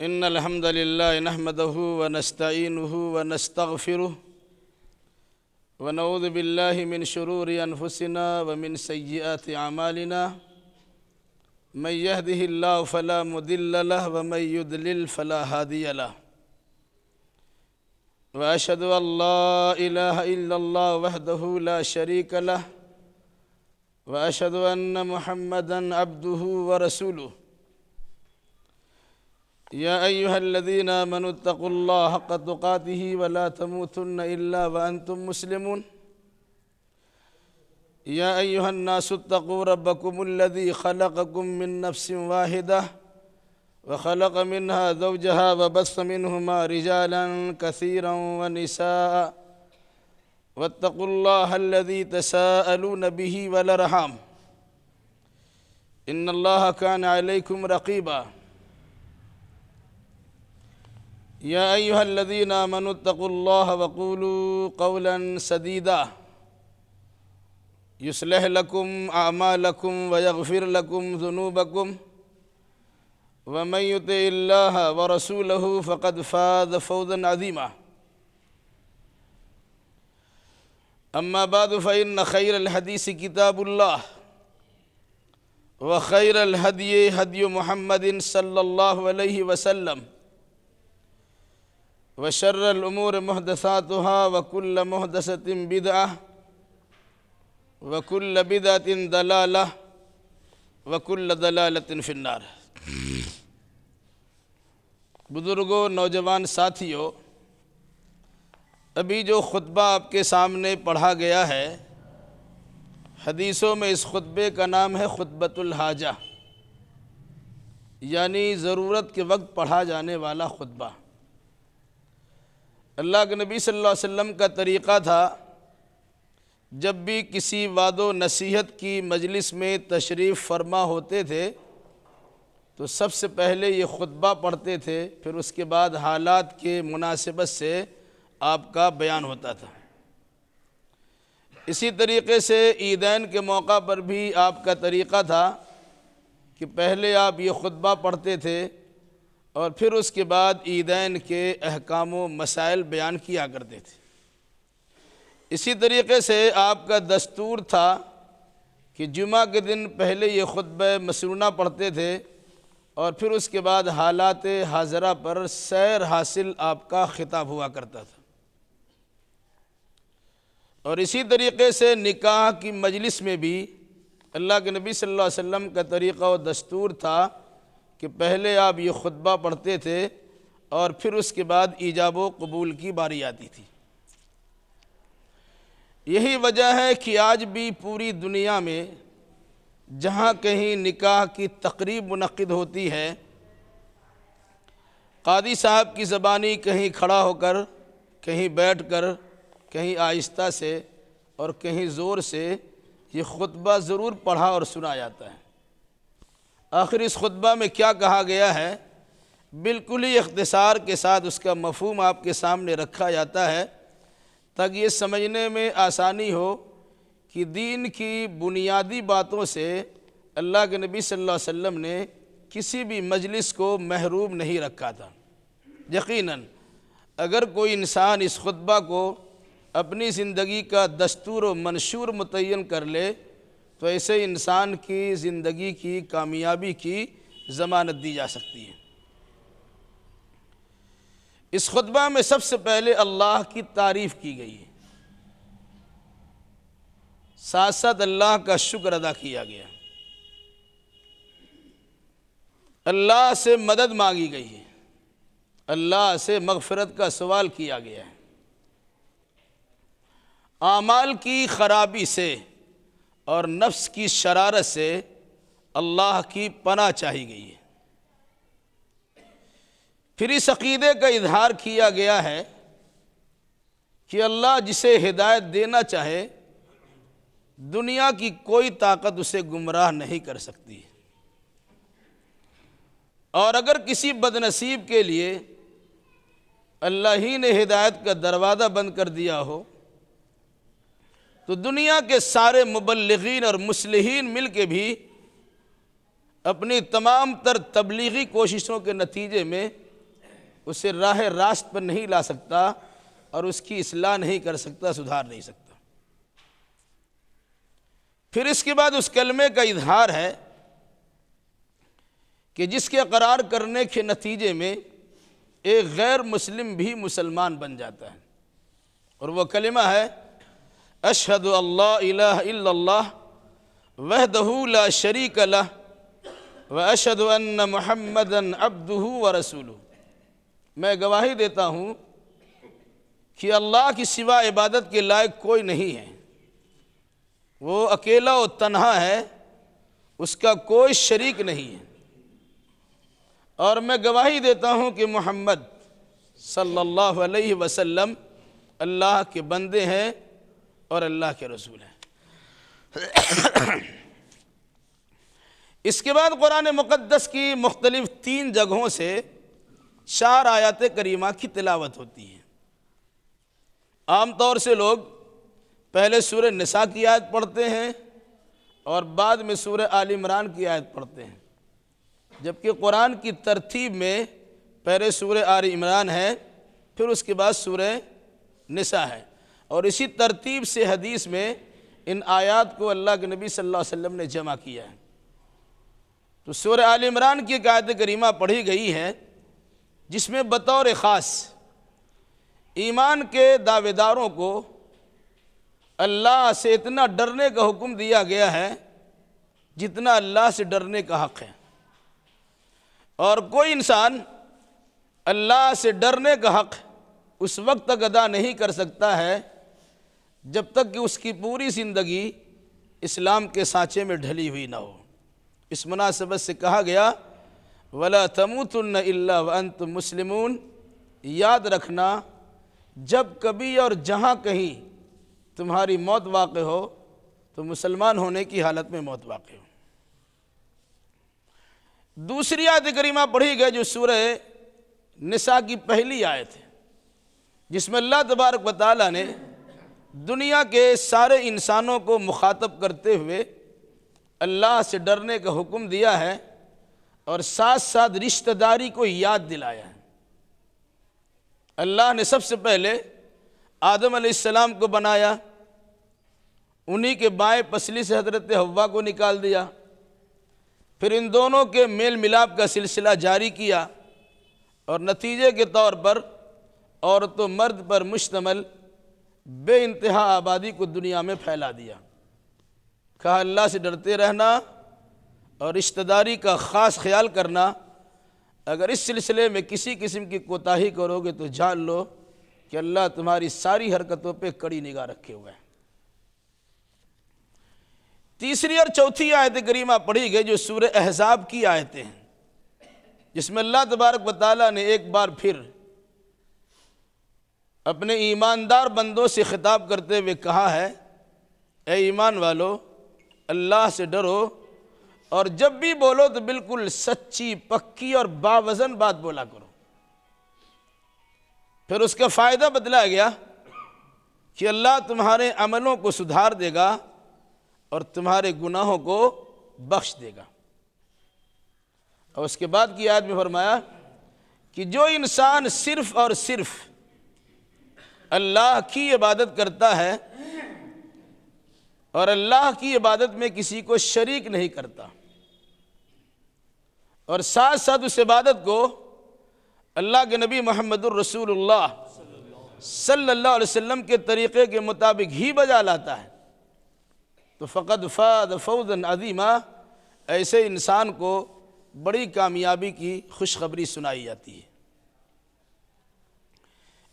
إن الحمد لله نحمده ونستعينه ونستغفره ونعوذ بالله من شرور أنفسنا ومن سيئات أعمالنا من يهده الله فلا مضل له ومن يضلل فلا هادي له وأشهد أن لا إله إلا الله وحده لا شريك له وأشهد أن محمدًا عبده ورسوله يا أيها الذين آمنوا اتقوا الله حق تقاته ولا تموتن إلا وأنتم مسلمون يا أيها الناس اتقوا ربكم الذي خلقكم من نفس واحدة وخلق منها زوجها وبث منهما رجالا كثيرا ونساء واتقوا الله الذي تساءلون به والأرحام إن الله كان عليكم رقيبا يا أيها الذين آمنوا اتقوا الله وقولوا قولا سديدا يصلح لكم أعمالكم ويغفر لكم ذنوبكم ومن يطع الله ورسوله فقد فاز فوزا عظيما أما بعد فإن خير الحديث كتاب الله وخير الهدي هدي محمد صلى الله عليه وسلم وشر الأمور محدثاتها وكل محدثة بدعة وكل بدعة ضلالة وكل ضلالة في النار۔ بزرگوں، نوجوان ساتھیوں، ابھی جو خطبہ آپ کے سامنے پڑھا گیا ہے، حدیثوں میں اس خطبے کا نام ہے خطبۃ الحاجہ، یعنی ضرورت کے وقت پڑھا جانے والا خطبہ۔ اللہ کے نبی صلی اللہ علیہ وسلم کا طریقہ تھا، جب بھی کسی وعد و نصیحت کی مجلس میں تشریف فرما ہوتے تھے تو سب سے پہلے یہ خطبہ پڑھتے تھے، پھر اس کے بعد حالات کے مناسبت سے آپ کا بیان ہوتا تھا۔ اسی طریقے سے عیدین کے موقع پر بھی آپ کا طریقہ تھا کہ پہلے آپ یہ خطبہ پڑھتے تھے اور پھر اس کے بعد عیدین کے احکام و مسائل بیان کیا کرتے تھے۔ اسی طریقے سے آپ کا دستور تھا کہ جمعہ کے دن پہلے یہ خطبہ مسنونہ پڑھتے تھے اور پھر اس کے بعد حالات حاضرہ پر سیر حاصل آپ کا خطاب ہوا کرتا تھا۔ اور اسی طریقے سے نکاح کی مجلس میں بھی اللہ کے نبی صلی اللہ علیہ وسلم کا طریقہ و دستور تھا کہ پہلے آپ یہ خطبہ پڑھتے تھے اور پھر اس کے بعد ایجاب و قبول کی باری آتی تھی۔ یہی وجہ ہے کہ آج بھی پوری دنیا میں جہاں کہیں نکاح کی تقریب منعقد ہوتی ہے، قاضی صاحب کی زبانی کہیں کھڑا ہو کر، کہیں بیٹھ کر، کہیں آہستہ سے اور کہیں زور سے یہ خطبہ ضرور پڑھا اور سنا جاتا ہے۔ آخر اس خطبہ میں کیا کہا گیا ہے، بالکل ہی اختصار کے ساتھ اس کا مفہوم آپ کے سامنے رکھا جاتا ہے تاکہ یہ سمجھنے میں آسانی ہو کہ دین کی بنیادی باتوں سے اللہ کے نبی صلی اللہ علیہ وسلم نے کسی بھی مجلس کو محروم نہیں رکھا تھا۔ یقیناً اگر کوئی انسان اس خطبہ کو اپنی زندگی کا دستور و منشور متعین کر لے تو ایسے انسان کی زندگی کی کامیابی کی ضمانت دی جا سکتی ہے۔ اس خطبہ میں سب سے پہلے اللہ کی تعریف کی گئی ہے، ساتھ ساتھ اللہ کا شکر ادا کیا گیا، اللہ سے مدد مانگی گئی ہے، اللہ سے مغفرت کا سوال کیا گیا ہے، اعمال کی خرابی سے اور نفس کی شرارت سے اللہ کی پناہ چاہی گئی ہے۔ پھر اس عقیدے کا اظہار کیا گیا ہے کہ اللہ جسے ہدایت دینا چاہے دنیا کی کوئی طاقت اسے گمراہ نہیں کر سکتی، اور اگر کسی بدنصیب کے لیے اللہ ہی نے ہدایت کا دروازہ بند کر دیا ہو تو دنیا کے سارے مبلغین اور مصلحین مل کے بھی اپنی تمام تر تبلیغی کوششوں کے نتیجے میں اسے راہ راست پر نہیں لا سکتا اور اس کی اصلاح نہیں کر سکتا، سدھار نہیں سکتا۔ پھر اس کے بعد اس کلمے کا اظہار ہے کہ جس کے اقرار کرنے کے نتیجے میں ایک غیر مسلم بھی مسلمان بن جاتا ہے، اور وہ کلمہ ہے اشہد اللہ الہ الا اللہ وحدہ لا شریک لہ واشہد ان محمدا عبدہ ورسولہ۔ میں گواہی دیتا ہوں کہ اللہ کی سوا عبادت کے لائق کوئی نہیں ہے، وہ اکیلا و تنہا ہے، اس کا کوئی شریک نہیں ہے، اور میں گواہی دیتا ہوں کہ محمد صلی اللہ علیہ وسلم اللہ کے بندے ہیں اور اللہ کے رسول ہیں۔ اس کے بعد قرآن مقدس کی مختلف 3 جگہوں سے 4 آیات کریمہ کی تلاوت ہوتی ہے۔ عام طور سے لوگ پہلے سورہ نساء کی آیت پڑھتے ہیں اور بعد میں سورہ آل عمران کی آیت پڑھتے ہیں، جبکہ قرآن کی ترتیب میں پہلے سورہ آل عمران ہے، پھر اس کے بعد سورہ نساء ہے، اور اسی ترتیب سے حدیث میں ان آیات کو اللہ کے نبی صلی اللہ علیہ وسلم نے جمع کیا ہے۔ تو سورہ آل عمران کی ایک آیت کریمہ پڑھی گئی ہے جس میں بطور خاص ایمان کے دعوے داروں کو اللہ سے اتنا ڈرنے کا حکم دیا گیا ہے جتنا اللہ سے ڈرنے کا حق ہے، اور کوئی انسان اللہ سے ڈرنے کا حق اس وقت تک ادا نہیں کر سکتا ہے جب تک کہ اس کی پوری زندگی اسلام کے سانچے میں ڈھلی ہوئی نہ ہو۔ اس مناسبت سے کہا گیا وَلَا تَمُوتُنَّ إِلَّا وَأَنْتُمْ مُسْلِمُونَ، یاد رکھنا جب کبھی اور جہاں کہیں تمہاری موت واقع ہو تو مسلمان ہونے کی حالت میں موت واقع ہو۔ دوسری آیت کریمہ پڑھی گئی جو سورہ نساء کی پہلی آیت ہے، جس میں اللہ تبارک و تعالیٰ نے دنیا کے سارے انسانوں کو مخاطب کرتے ہوئے اللہ سے ڈرنے کا حکم دیا ہے اور ساتھ ساتھ رشتہ داری کو یاد دلایا ہے۔ اللہ نے سب سے پہلے آدم علیہ السلام کو بنایا، انہی کے بائیں پسلی سے حضرت حوا کو نکال دیا، پھر ان دونوں کے میل ملاپ کا سلسلہ جاری کیا، اور نتیجے کے طور پر عورت و مرد پر مشتمل بے انتہا آبادی کو دنیا میں پھیلا دیا۔ کہا اللہ سے ڈرتے رہنا اور رشتہ داری کا خاص خیال کرنا، اگر اس سلسلے میں کسی قسم کی کوتاہی کرو گے تو جان لو کہ اللہ تمہاری ساری حرکتوں پہ کڑی نگاہ رکھے ہوئے ہیں۔ تیسری اور چوتھی آیت کریمہ پڑھی گئی جو سورہ احزاب کی آیتیں ہیں، جس میں اللہ تبارک و تعالیٰ نے ایک بار پھر اپنے ایماندار بندوں سے خطاب کرتے ہوئے کہا ہے اے ایمان والو اللہ سے ڈرو، اور جب بھی بولو تو بالکل سچی پکی اور باوزن بات بولا کرو۔ پھر اس کا فائدہ بتلایا گیا کہ اللہ تمہارے عملوں کو سدھار دے گا اور تمہارے گناہوں کو بخش دے گا۔ اور اس کے بعد کی آیت میں فرمایا کہ جو انسان صرف اور صرف اللہ کی عبادت کرتا ہے اور اللہ کی عبادت میں کسی کو شریک نہیں کرتا، اور ساتھ ساتھ اس عبادت کو اللہ کے نبی محمد الرسول اللہ صلی اللہ علیہ وسلم کے طریقے کے مطابق ہی بجا لاتا ہے، تو فقد فاز فوزا عظیما، ایسے انسان کو بڑی کامیابی کی خوشخبری سنائی جاتی ہے۔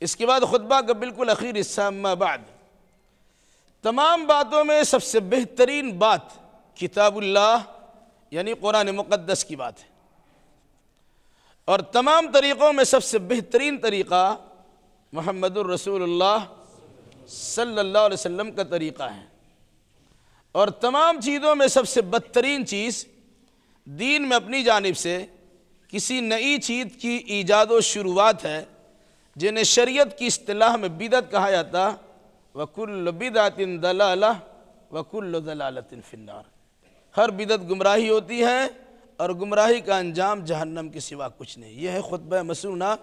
اس کے بعد خطبہ کا بالکل اخیر حصہ اما بعد، تمام باتوں میں سب سے بہترین بات کتاب اللہ یعنی قرآن مقدس کی بات ہے، اور تمام طریقوں میں سب سے بہترین طریقہ محمد الرسول اللہ صلی اللہ علیہ وسلم کا طریقہ ہے، اور تمام چیزوں میں سب سے بدترین چیز دین میں اپنی جانب سے کسی نئی چیز کی ایجاد و شروعات ہے، جنہیں شریعت کی اصطلاح میں بدعت کہا جاتا، وَكُلُّ بِدْعَةٍ ضَلَالَةٍ وَكُلُّ ضَلَالَةٍ فِي النَّارِ، ہر بدعت گمراہی ہوتی ہے اور گمراہی کا انجام جہنم کے سوا کچھ نہیں۔ یہ ہے خطبہ مسنونہ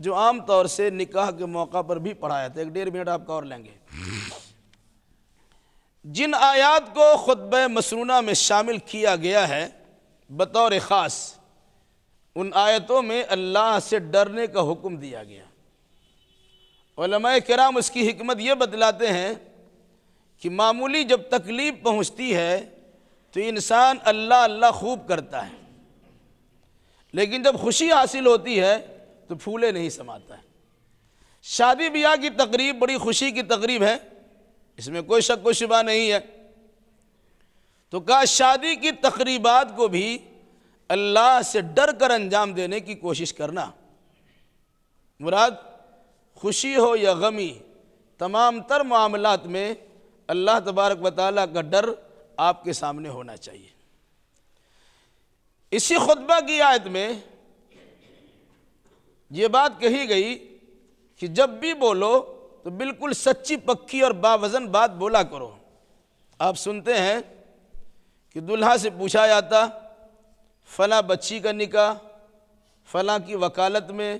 جو عام طور سے نکاح کے موقع پر بھی پڑھا جاتا ہے۔ 1.5 منٹ آپ کا اور لیں گے۔ جن آیات کو خطبہ مسنونہ میں شامل کیا گیا ہے بطور خاص، ان آیتوں میں اللہ سے ڈرنے کا حکم دیا گیا۔ علماء کرام اس کی حکمت یہ بتلاتے ہیں کہ معمولی جب تکلیف پہنچتی ہے تو انسان اللہ اللہ خوب کرتا ہے، لیکن جب خوشی حاصل ہوتی ہے تو پھولے نہیں سماتا ہے۔ شادی بیاہ کی تقریب بڑی خوشی کی تقریب ہے، اس میں کوئی شک و شبہ نہیں ہے۔ تو کہا شادی کی تقریبات کو بھی اللہ سے ڈر کر انجام دینے کی کوشش کرنا۔ مراد خوشی ہو یا غمی، تمام تر معاملات میں اللہ تبارک و تعالیٰ کا ڈر آپ کے سامنے ہونا چاہیے۔ اسی خطبہ کی آیت میں یہ بات کہی گئی کہ جب بھی بولو تو بالکل سچی پکی اور باوزن بات بولا کرو۔ آپ سنتے ہیں کہ دلہا سے پوچھا جاتا فلاں بچی کا نکاح فلاں کی وکالت میں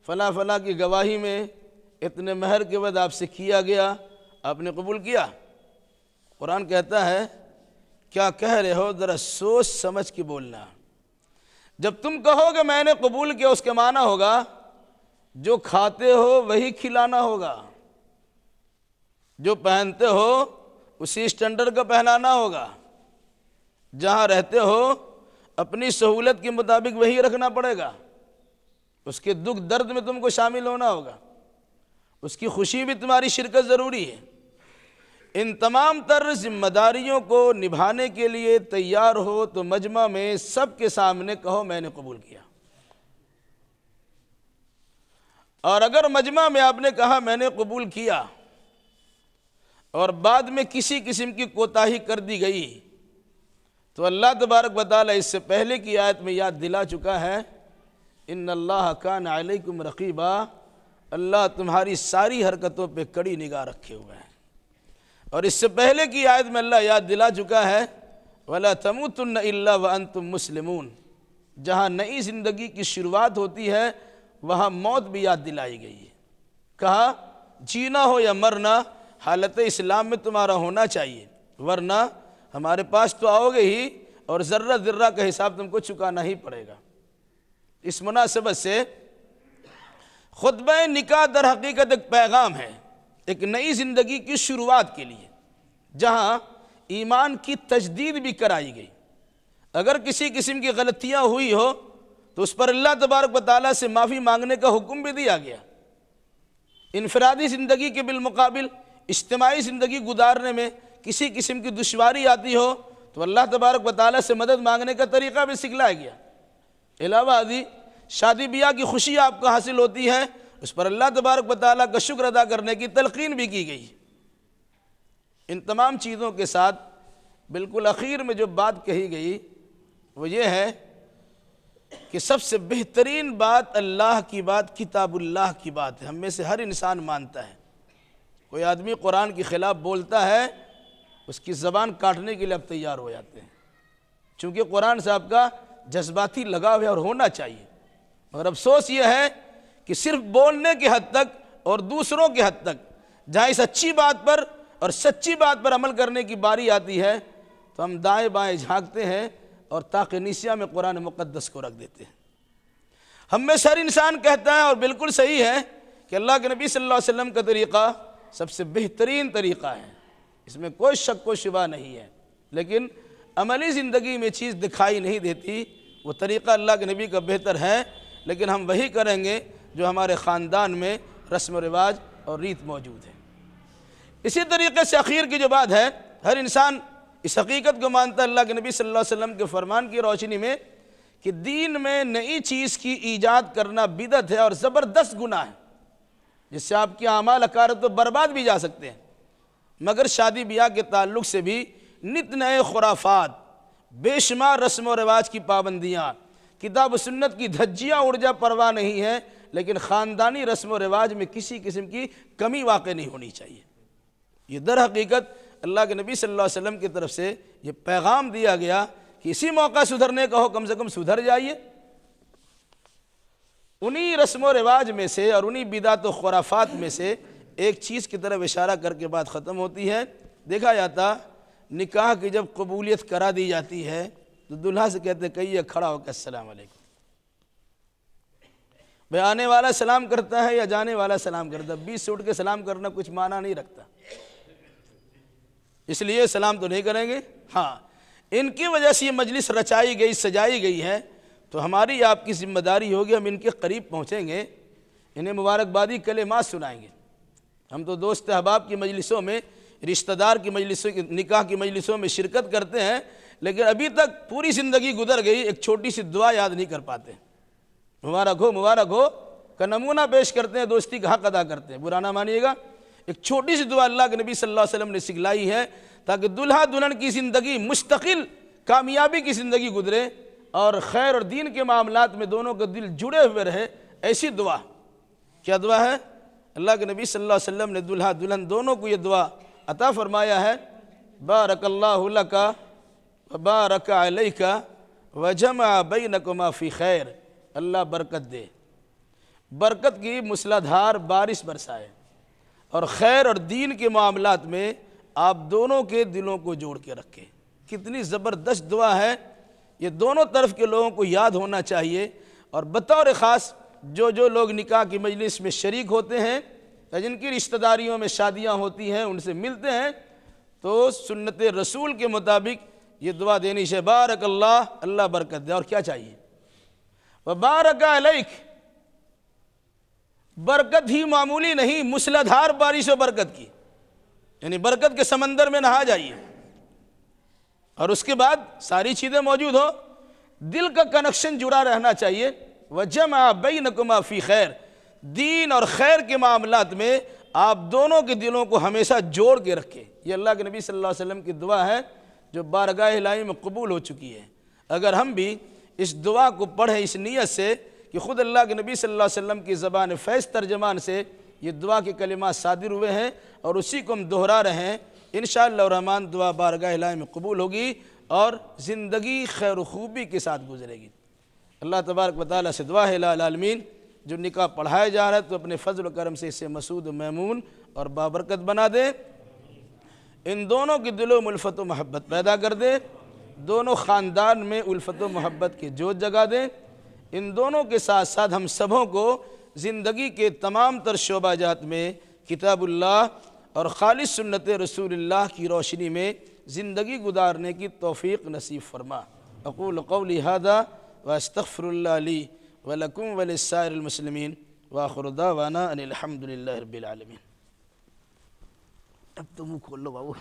فلاں فلاں کی گواہی میں اتنے مہر کے بعد آپ سے کیا گیا، آپ نے قبول کیا؟ قرآن کہتا ہے کیا کہہ رہے ہو، ذرا سوچ سمجھ کے بولنا۔ جب تم کہو کہ میں نے قبول کیا، اس کے معنی ہوگا جو کھاتے ہو وہی کھلانا ہوگا، جو پہنتے ہو اسی اسٹینڈرڈ کا پہنانا ہوگا، جہاں رہتے ہو اپنی سہولت کے مطابق وہی رکھنا پڑے گا، اس کے دکھ درد میں تم کو شامل ہونا ہوگا، اس کی خوشی بھی تمہاری شرکت ضروری ہے۔ ان تمام تر ذمہ داریوں کو نبھانے کے لیے تیار ہو تو مجمع میں سب کے سامنے کہو میں نے قبول کیا۔ اور اگر مجمع میں آپ نے کہا میں نے قبول کیا اور بعد میں کسی قسم کی کوتاہی کر دی گئی تو اللہ تبارک و تعالیٰ اس سے پہلے کی آیت میں یاد دلا چکا ہے ان اللہ کان علیکم رقیبا، اللہ تمہاری ساری حرکتوں پہ کڑی نگاہ رکھے ہوئے ہیں۔ اور اس سے پہلے کی آیت میں اللہ یاد دلا چکا ہے وَلَا تَمُوتُنَّ إِلَّا وَأَنْتُمْ مُسْلِمُونَ، جہاں نئی زندگی کی شروعات ہوتی ہے وہاں موت بھی یاد دلائی گئی ہے۔ کہا جینا ہو یا مرنا حالت اسلام میں تمہارا ہونا چاہیے، ورنہ ہمارے پاس تو آؤ گے ہی اور ذرہ ذرہ کا حساب تم کو چکانا ہی پڑے گا۔ اس مناسبت سے خطبہ نکاح در حقیقت ایک پیغام ہے ایک نئی زندگی کی شروعات کے لیے، جہاں ایمان کی تجدید بھی کرائی گئی۔ اگر کسی قسم کی غلطیاں ہوئی ہو تو اس پر اللہ تبارک و تعالیٰ سے معافی مانگنے کا حکم بھی دیا گیا۔ انفرادی زندگی کے بالمقابل اجتماعی زندگی گزارنے میں کسی قسم کی دشواری آتی ہو تو اللہ تبارک و تعالیٰ سے مدد مانگنے کا طریقہ بھی سکھلایا گیا۔ علاوہ ازیں شادی بیاہ کی خوشی آپ کو حاصل ہوتی ہے، اس پر اللہ تبارک و تعالیٰ کا شکر ادا کرنے کی تلقین بھی کی گئی۔ ان تمام چیزوں کے ساتھ بالکل اخیر میں جو بات کہی گئی وہ یہ ہے کہ سب سے بہترین بات اللہ کی بات، کتاب اللہ کی بات ہے، ہم میں سے ہر انسان مانتا ہے۔ کوئی آدمی قرآن کے خلاف بولتا ہے اس کی زبان کاٹنے کے لیے اب تیار ہو جاتے ہیں، چونکہ قرآن صاحب کا جذباتی لگاؤ ہے اور ہونا چاہیے۔ مگر افسوس یہ ہے کہ صرف بولنے کے حد تک اور دوسروں کے حد تک جہاں اس اچھی بات پر اور سچی بات پر عمل کرنے کی باری آتی ہے تو ہم دائیں بائیں جھانکتے ہیں اور طاقنیسیہ میں قرآن مقدس کو رکھ دیتے ہیں۔ ہم میں سے ہر انسان کہتا ہے اور بالکل صحیح ہے کہ اللہ کے نبی صلی اللہ علیہ وسلم کا طریقہ سب سے بہترین طریقہ ہے، اس میں کوئی شک و شبہ نہیں ہے، لیکن عملی زندگی میں چیز دکھائی نہیں دیتی۔ وہ طریقہ اللہ کے نبی کا بہتر ہے، لیکن ہم وہی کریں گے جو ہمارے خاندان میں رسم و رواج اور ریت موجود ہے۔ اسی طریقے سے اخیر کی جو بات ہے، ہر انسان اس حقیقت کو مانتا ہے اللہ کے نبی صلی اللہ علیہ وسلم کے فرمان کی روشنی میں کہ دین میں نئی چیز کی ایجاد کرنا بدعت ہے اور زبردست گناہ ہے، جس سے آپ کے اعمال اکارت و برباد بھی جا سکتے ہیں۔ مگر شادی بیاہ کے تعلق سے بھی نت نئے خرافات، بے شمار رسم و رواج کی پابندیاں، کتاب و سنت کی دھجیاں اڑ جا پرواہ نہیں ہے، لیکن خاندانی رسم و رواج میں کسی قسم کی کمی واقع نہیں ہونی چاہیے۔ یہ در حقیقت اللہ کے نبی صلی اللہ علیہ وسلم کی طرف سے یہ پیغام دیا گیا کہ اسی موقع سدھرنے کا ہو، کم سے کم سدھر جائیے۔ انہی رسم و رواج میں سے اور انہی بدعت و خرافات میں سے ایک چیز کی طرف اشارہ کر کے بات ختم ہوتی ہے۔ دیکھا جاتا نکاح کی جب قبولیت کرا دی جاتی ہے تو دلہا سے کہتے کہیے کھڑا ہو کے السلام علیکم۔ بھئی آنے والا سلام کرتا ہے یا جانے والا سلام کرتا ہے؟ بیچ سے اٹھ کے سلام کرنا کچھ معنی نہیں رکھتا، اس لیے سلام تو نہیں کریں گے۔ ہاں، ان کی وجہ سے یہ مجلس رچائی گئی، سجائی گئی ہے، تو ہماری آپ کی ذمہ داری ہوگی ہم ان کے قریب پہنچیں گے، انہیں مبارکبادی کلمات سنائیں گے۔ ہم تو دوست احباب کی مجلسوں میں، رشتہ دار کی مجلسوں، نکاح کی مجلسوں میں شرکت کرتے ہیں، لیکن ابھی تک پوری زندگی گزر گئی ایک چھوٹی سی دعا یاد نہیں کر پاتے۔ مبارک ہو کا نمونہ پیش کرتے ہیں، دوستی کا حق ادا کرتے ہیں، برا نہ مانیے گا۔ ایک چھوٹی سی دعا اللہ کے نبی صلی اللہ علیہ وسلم نے سکھلائی ہے تاکہ دلہا دلہن کی زندگی مستقل کامیابی کی زندگی گزرے اور خیر اور دین کے معاملات میں دونوں کا دل جڑے ہوئے رہے۔ ایسی دعا، کیا دعا ہے؟ اللہ کے نبی صلی اللہ علیہ وسلم نے دلہا دلہن دونوں کو یہ دعا عطا فرمایا ہے، بارک اللہ لک وبارک علیک وجمع بینکما فی خیر۔ اللہ برکت دے، برکت کی مسلادھار بارش برسائے اور خیر اور دین کے معاملات میں آپ دونوں کے دلوں کو جوڑ کے رکھے۔ کتنی زبردست دعا ہے، یہ دونوں طرف کے لوگوں کو یاد ہونا چاہیے۔ اور بطور خاص جو لوگ نکاح کی مجلس میں شریک ہوتے ہیں یا جن کی رشتہ داریوں میں شادیاں ہوتی ہیں، ان سے ملتے ہیں، تو سنت رسول کے مطابق یہ دعا دینی ہے، بارک اللہ، اللہ برکت دے۔ اور کیا چاہیے؟ وبارک علیک، برکت ہی معمولی نہیں، مسلادھار بارش و برکت کی، یعنی برکت کے سمندر میں نہا جائیے، اور اس کے بعد ساری چیزیں موجود ہو، دل کا کنیکشن جڑا رہنا چاہیے۔ وجمع بینکما فی خیر، دین اور خیر کے معاملات میں آپ دونوں کے دلوں کو ہمیشہ جوڑ کے رکھے۔ یہ اللہ کے نبی صلی اللہ علیہ وسلم کی دعا ہے جو بارگاہ الہی میں قبول ہو چکی ہے۔ اگر ہم بھی اس دعا کو پڑھیں اس نیت سے کہ خود اللہ کے نبی صلی اللہ علیہ وسلم کی زبان فیض ترجمان سے یہ دعا کے کلمات صادر ہوئے ہیں اور اسی کو ہم دہرا رہے ہیں، انشاءاللہ الرحمن دعا بارگاہ الہی میں قبول ہوگی اور زندگی خیر و خوبی کے ساتھ گزرے گی۔ اللہ تبارک و تعالیٰ سے دعا ہے الہ العالمین، جو نکاح پڑھایا جا رہا ہے تو اپنے فضل و کرم سے اسے مسعود و میمون اور بابرکت بنا دے، ان دونوں کی دلوں میں الفت و محبت پیدا کر دے، دونوں خاندان میں الفت و محبت کی جوت جگا دے، ان دونوں کے ساتھ ساتھ ہم سبوں کو زندگی کے تمام تر شعبہ جات میں کتاب اللہ اور خالص سنت رسول اللہ کی روشنی میں زندگی گزارنے کی توفیق نصیب فرما۔ اقول قولی ھذا واستغفر اللہ لی ولکم ولسائر المسلمین وآخر دعوانا ان الحمد للہ رب العالمین۔ اب تو منہ کھول لو بابو۔